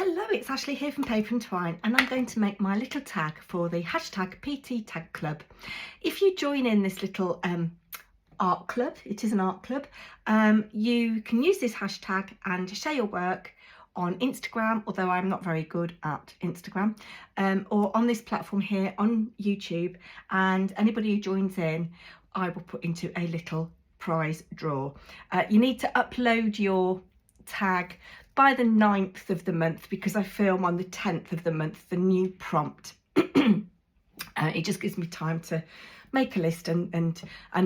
Hello, it's Ashley here from Paper&Twine, and I'm going to make my little tag for the hashtag PT Tag Club. If you join in this little art club, it is an art club, you can use this hashtag and share your work on Instagram, although I'm not very good at Instagram, or on this platform here on YouTube, and anybody who joins in, I will put into a little prize draw. You need to upload your tag by the 9th of the month because I film on the 10th of the month the new prompt. It just gives me time to make a list and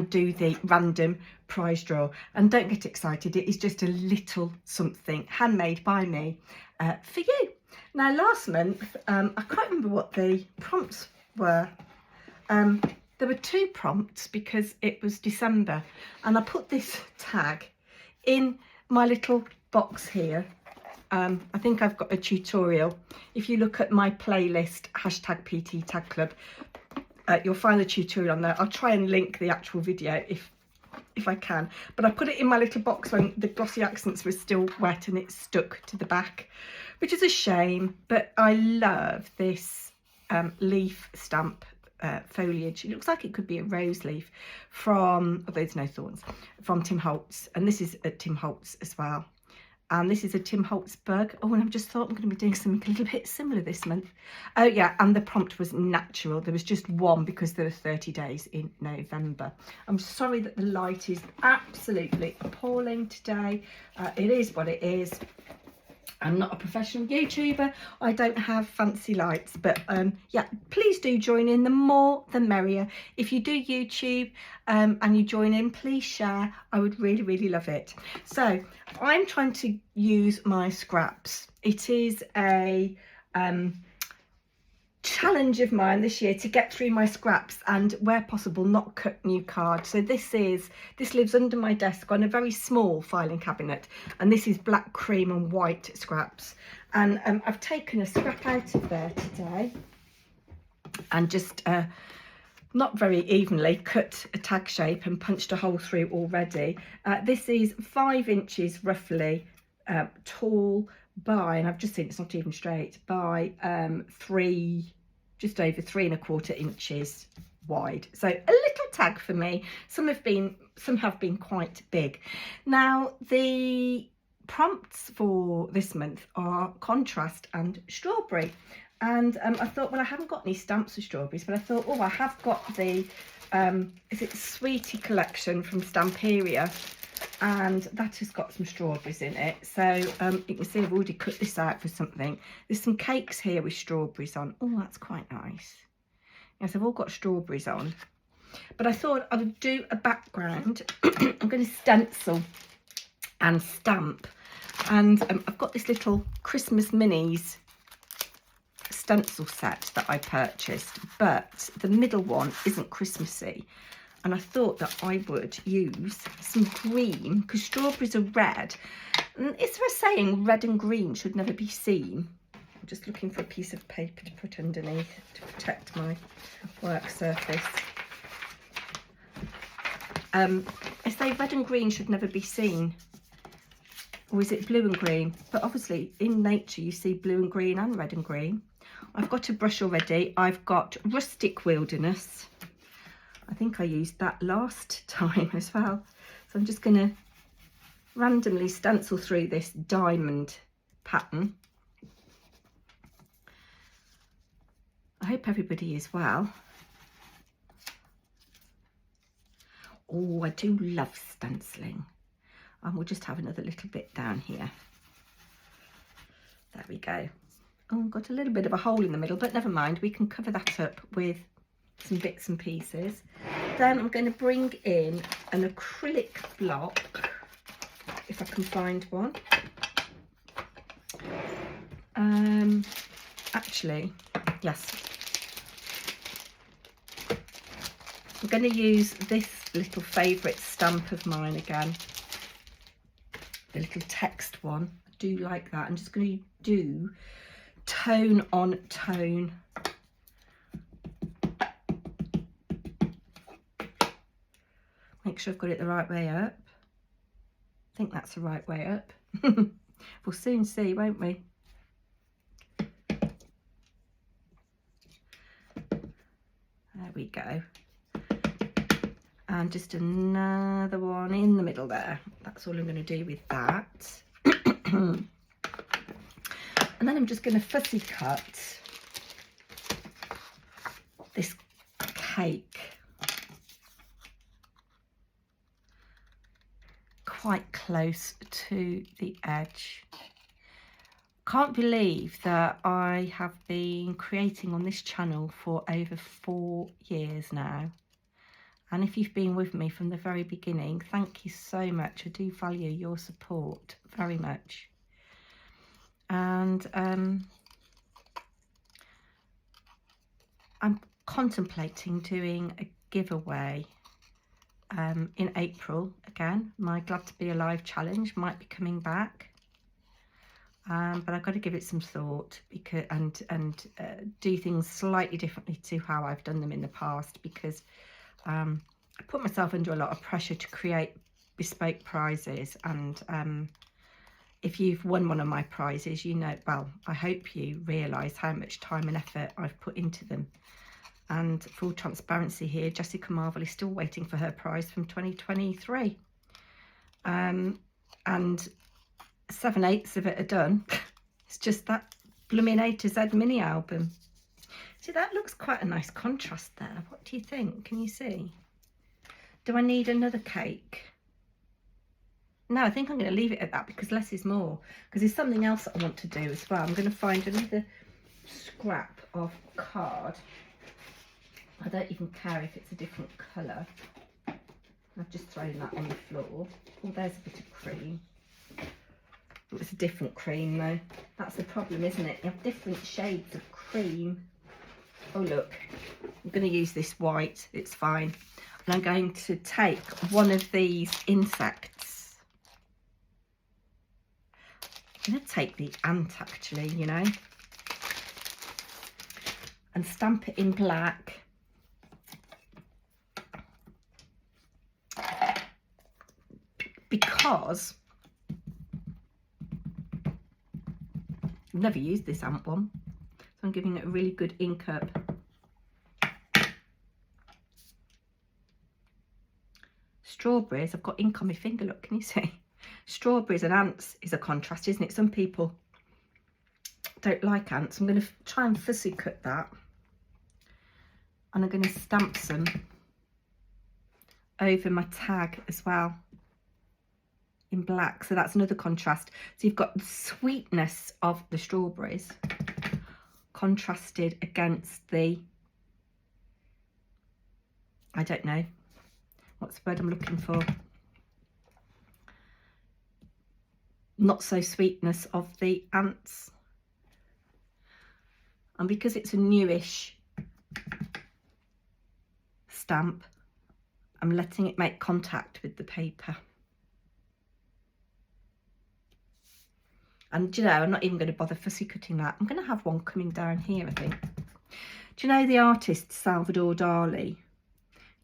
do the random prize draw. And don't get excited, it is just a little something handmade by me for you. Now last month, I can't remember what the prompts were. There were two prompts because it was December, and I put this tag in my little box here. I think I've got a tutorial. If you look at my playlist, hashtag PT Tag Club, you'll find a tutorial on there. I'll try and link the actual video if I can. But I put it in my little box when the glossy accents were still wet and it stuck to the back, which is a shame. But I love this leaf stamp foliage. It looks like it could be a rose leaf from, although there's no thorns, from Tim Holtz. And this is at Tim Holtz as well. And this is a Tim Holtz bug. Oh, and I've just thought I'm going to be doing something a little bit similar this month. Oh yeah, and the prompt was natural. There was just one because there were 30 days in November. I'm sorry that the light is absolutely appalling today. It is what it is. I'm not a professional YouTuber. I don't have fancy lights, but yeah, please do join in. The more, the merrier. If you do YouTube and you join in, please share. I would really, really love it. So I'm trying to use my scraps. It is a challenge of mine this year to get through my scraps and, where possible, not cut new cards. So this lives under my desk on a very small filing cabinet, and this is black, cream and white scraps. And I've taken a scrap out of there today and just not very evenly cut a tag shape and punched a hole through already. This is 5 inches roughly tall by, and I've just seen it's not even straight, by just over 3¼ inches wide. So a little tag for me. Some have been quite big. Now the prompts for this month are contrast and strawberry. And I thought, well, I haven't got any stamps of strawberries, but I thought, oh, I have got the is it Sweetie collection from Stamperia, and that has got some strawberries in it. So you can see I've already cut this out for something. There's some cakes here with strawberries on. Oh, that's quite nice. Yes, they've all got strawberries on. But I thought I would do a background. I'm going to stencil and stamp. And I've got this little Christmas minis stencil set that I purchased, but the middle one isn't Christmassy. And I thought that I would use some green, because strawberries are red. And is there a saying, red and green should never be seen? I'm just looking for a piece of paper to put underneath to protect my work surface. I say red and green should never be seen. Or is it blue and green? But obviously in nature you see blue and green and red and green. I've got a brush already. I've got Rustic Wilderness. I think I used that last time as well. So I'm just going to randomly stencil through this diamond pattern. I hope everybody is well. Oh, I do love stenciling. And we'll just have another little bit down here. There we go. Oh, got a little bit of a hole in the middle, but never mind. We can cover that up with some bits and pieces. Then I'm going to bring in an acrylic block, if I can find one. Actually, yes. I'm going to use this little favourite stamp of mine again. The little text one. I do like that. I'm just going to do tone on tone. Make sure I've got it the right way up. I think that's the right way up. We'll soon see, won't we? we go. And just another one in the middle there. That's all I'm going to do with that. And then I'm just going to fussy cut this cake quite close to the edge. Can't believe that I have been creating on this channel for over 4 years now. And if you've been with me from the very beginning, thank you so much. I do value your support very much. And I'm contemplating doing a giveaway in April again. My Glad to Be Alive challenge might be coming back. But I've got to give it some thought because and do things slightly differently to how I've done them in the past, because I put myself under a lot of pressure to create bespoke prizes. And if you've won one of my prizes, you know, well, I hope you realise how much time and effort I've put into them. And full transparency here, Jessica Marvel is still waiting for her prize from 2023. And 7/8 of it are done. It's just that blooming A to Z mini album. See, that looks quite a nice contrast there. What do you think? Can you see? Do I need another cake? No, I think I'm going to leave it at that because less is more. Because there's something else that I want to do as well. I'm going to find another scrap of card. I don't even care if it's a different colour. I've just thrown that on the floor. Oh, there's a bit of cream. It's a different cream though. That's the problem, isn't it? You have different shades of cream. Oh look, I'm going to use this white. It's fine. And I'm going to take one of these insects. I'm going to take the ant actually, you know, and stamp it in black. Because I've never used this ant one, so I'm giving it a really good ink up. Strawberries, I've got ink on my finger, look, can you see? Strawberries and ants is a contrast, isn't it? Some people don't like ants. I'm going to try and fussy cut that. And I'm going to stamp some over my tag as well in black, so that's another contrast. So you've got the sweetness of the strawberries contrasted against the, I don't know, what's the word I'm looking for? Not so sweetness of the ants. And because it's a newish stamp, I'm letting it make contact with the paper. And, you know, I'm not even going to bother fussy cutting that. I'm going to have one coming down here, I think. Do you know the artist Salvador Dali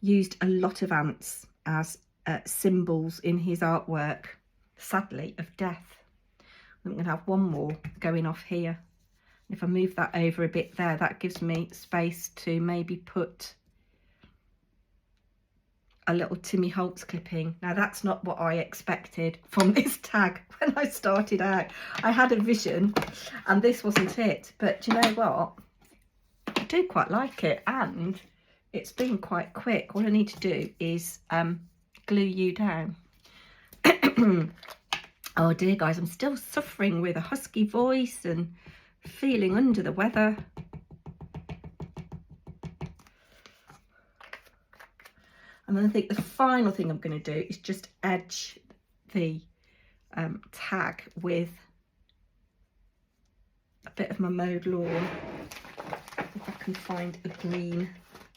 used a lot of ants as symbols in his artwork, sadly, of death? I'm going to have one more going off here. If I move that over a bit there, that gives me space to maybe put a little Timmy Holtz clipping. Now that's not what I expected from this tag when I started out. I had a vision and this wasn't it, but do you know what? I do quite like it, and it's been quite quick. All I need to do is glue you down. Oh dear guys, I'm still suffering with a husky voice and feeling under the weather. And then I think the final thing I'm going to do is just edge the tag with a bit of my mowed lawn. If I can find a green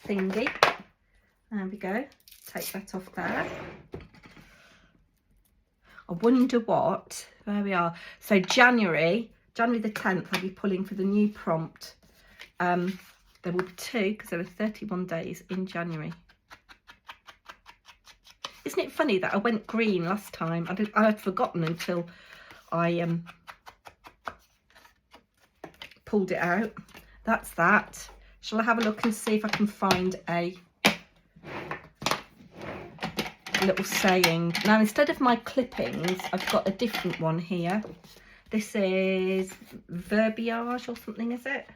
thingy. There we go. Take that off there. I wonder what, there we are. So January the 10th, I'll be pulling for the new prompt. There will be 2 because there are 31 days in January. Isn't it funny that I went green last time? I had forgotten until I pulled it out. That's that. Shall I have a look and see if I can find a little saying? Now, instead of my clippings, I've got a different one here. This is verbiage or something, is it?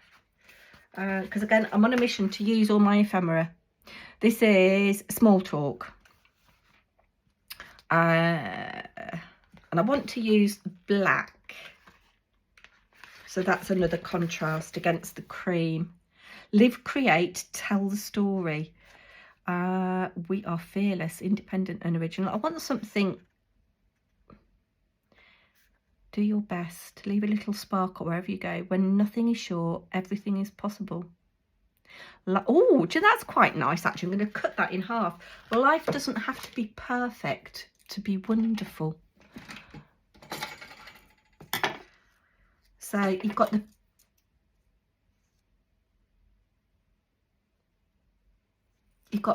Because again, I'm on a mission to use all my ephemera. This is small talk. And I want to use black. So that's another contrast against the cream. Live, create, tell the story. We are fearless, independent and original. I want something. Do your best. Leave a little sparkle wherever you go. When nothing is sure, everything is possible. Oh, that's quite nice, actually. I'm going to cut that in half. Life doesn't have to be perfect to be wonderful. So you've got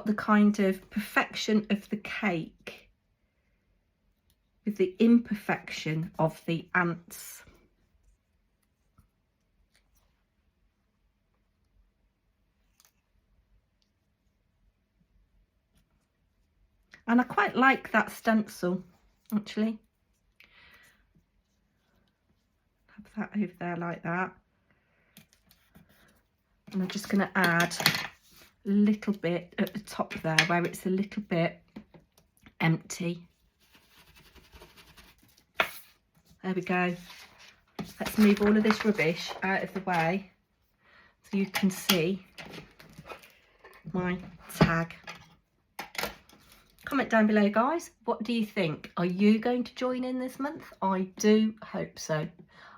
the kind of perfection of the cake with the imperfection of the ants. And I quite like that stencil, actually. Have that over there like that. And I'm just going to add a little bit at the top there where it's a little bit empty. There we go. Let's move all of this rubbish out of the way so you can see my tag. Comment down below, guys. What do you think? Are you going to join in this month? I do hope so.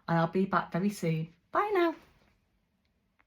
And I'll be back very soon.